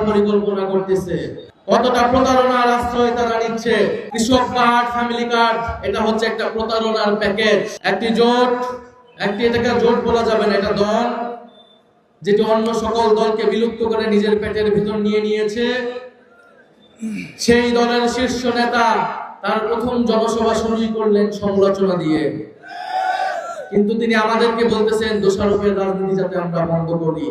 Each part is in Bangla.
পরিকল্পনা করতেছে, কতটা প্রতারণার আশ্রয় তারা নিচ্ছে। কৃষক কার্ড, ফ্যামিলি কার্ড, এটা হচ্ছে একটা প্রতারণার প্যাকেজ, একটি জোট, এটাকে জোট বলা যাবে না, এটা দল, যেটি অন্য সকল দলকে বিলুপ্ত করে নিজের পেটের ভিতর নিয়ে নিয়েছে। সেই দলের শীর্ষ নেতা তার প্রথম জনসভা শুরুই করলেন সমালোচনা দিয়ে, কিন্তু তিনি আমাদেরকে বলতেছেন দোষারোপের রাজনীতি যাতে আমরা বন্ধ করি।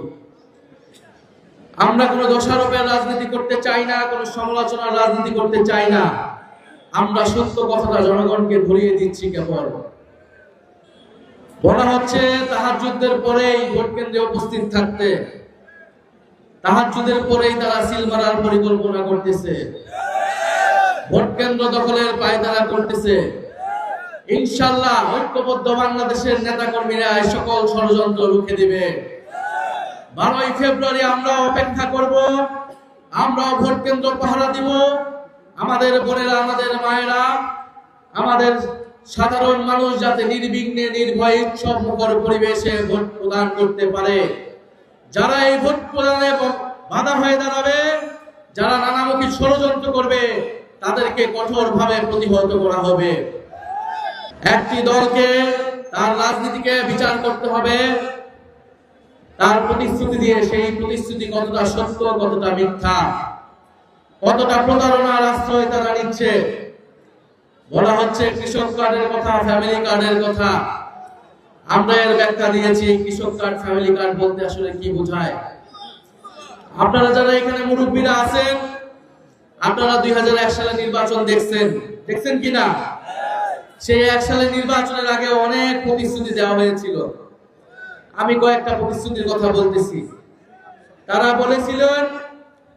আমরা কোনো দোষারোপের রাজনীতি করতে চাই না, কোনো সমালোচনার রাজনীতি করতে চাই না। আমরা সত্য কথাটা জনগণকে ধরিয়ে দিচ্ছি। কেবল বলা হচ্ছে তাহাজ্জুদের পরেই ভোট কেন্দ্রে উপস্থিত থাকতে, তাহাজ্জুদের পরেই তারা সিল মারার পরিকল্পনা করতেছে, ভোট কেন্দ্র দখলের পায়তারা করতেছে। ইনশাআল্লাহ ঐক্যবদ্ধ বাংলাদেশের নেতাকর্মীরা এই সকল ষড়যন্ত্র রুখে দিবে। 12ই ফেব্রুয়ারি আমরা অপেক্ষা করব, আমরা ভোট কেন্দ্র পাহারা দিব। আমাদের বোনেরা, আমাদের মায়েরা, আমাদের সাধারণ মানুষ যাতে নির্বিঘ্নে নির্ভয়ে উৎসব মুখর পরিবেশে ভোট প্রদান করতে পারে। যারা এই ভোট প্রদানে বাধা হয়ে দাঁড়াবে, যারা নানামুখী ষড়যন্ত্র করবে, তাদেরকে কঠোরভাবে প্রতিহত করা হবে। একটি দলকে তার রাজনীতিকে বিচার করতে হবে তার প্রতিশ্রুতি দিয়ে, সেই প্রতিশ্রুতি কতটা সত্য, কতটা মিথ্যা, কতটা প্রতারণার আশ্রয় তারা নিচ্ছে। বলা হচ্ছে কৃষক কার্ডের কথা, ফ্যামিলি কার্ডের কথা। আমরা এর ব্যাখ্যা দিয়েছি কৃষক কার্ড, ফ্যামিলি কার্ড বলতে আসলে কি বোঝায়। আপনারা যারা এখানে মুরব্বীরা আছেন, আপনারা 2001 সালে নির্বাচন দেখছেন কিনা? সেই 1 সালে নির্বাচনের আগে অনেক প্রতিশ্রুতি দেওয়া হয়েছিল। আমি কয়েকটা প্রতিশ্রুতির কথা বলতেছি। তারা বলেছিলেন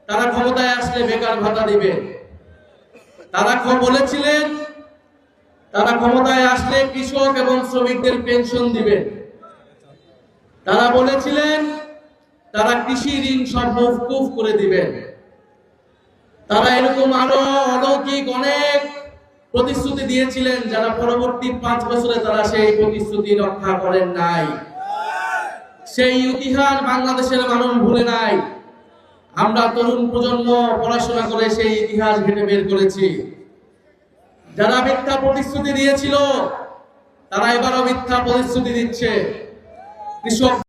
তারা ক্ষমতায় আসলে বেকার ভাতা দিবে, তারা বলেছিলেন তারা ক্ষমতায় আসলে কৃষক এবং শ্রমিকদের পেনশন দিবে, তারা বলেছিলেন তারা কৃষি ঋণ সব মওকুফ করে দিবেন। তারা এরকম আরো অলৌকিক অনেক প্রতিশ্রুতি দিয়েছিলেন, যারা পরবর্তী 5 বছরে তারা সেই প্রতিশ্রুতি রক্ষা করেন নাই। সেই ইতিহাস বাংলাদেশের মানুষ ভুলে নাই। আমরা তরুণ প্রজন্ম পড়াশোনা করে সেই ইতিহাস ঘেটে বের করেছি। যারা মিথ্যা প্রতিশ্রুতি দিয়েছিল, তারা এবারও মিথ্যা প্রতিশ্রুতি দিচ্ছে। কৃষক